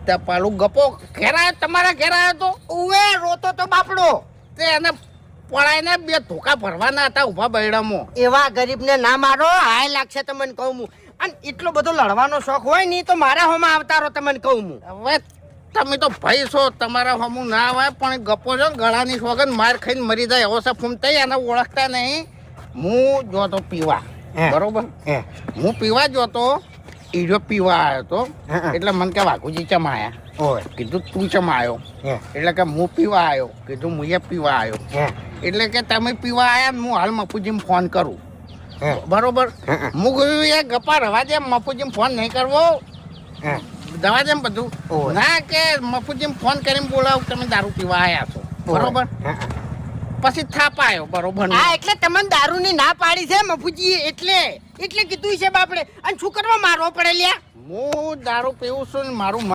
તે પાલું ગપો ઘેર આવ્યો તમારા ઘેર આવ્યો તો ઉવે રોતો તો બાપડો તે એને પડાઈને 2 ધોકા ભરવાના હતા ઊભા બૈડામાં. એવા ગરીબને ના મારો હાય લાગશે તમને કહું હું. અને એટલો બધો લડવાનો શોખ હોય નહીં તો મારા હોમાં આવતા રહો તમને કહું હું. હવે તમે તો ભાઈ છો તમારા હમું ના આવે પણ ગપો છો ગળાની સોગન માર ખાઈને મરી જાય એવો છે ફૂમતાઈ એને ઓળખતા નહીં. હું જોતો પીવા બરોબર હું પીવા જોતો ઈડો પીવા આવ્યો તો એટલે મને કે વાઘુજી ચમ આયા કીધું તું ચમ આવ્યો એટલે કે હું પીવા આવ્યો કીધું હું એ પીવા આવ્યો એટલે કે તમે પીવા આવ્યા હું હાલ મફુજીને ફોન કરું બરોબર. હું કહ્યું એ ગપ્પા રવા દે મફુજીને ફોન નહીં કરવો દવા દે બધું ના કે મફુજીને ફોન કરીને બોલાવ તમે દારૂ પીવા આવ્યા છો બરોબર. પછી થાપ આવ્યો બરોબર. હા એટલે તમને દારૂની ના પાડી છે મફુજી એટલે કીધું છે બાપડે. અને શું કરવા મારવો પડે લ્યા. હું દારૂ પીવું છું ને મારું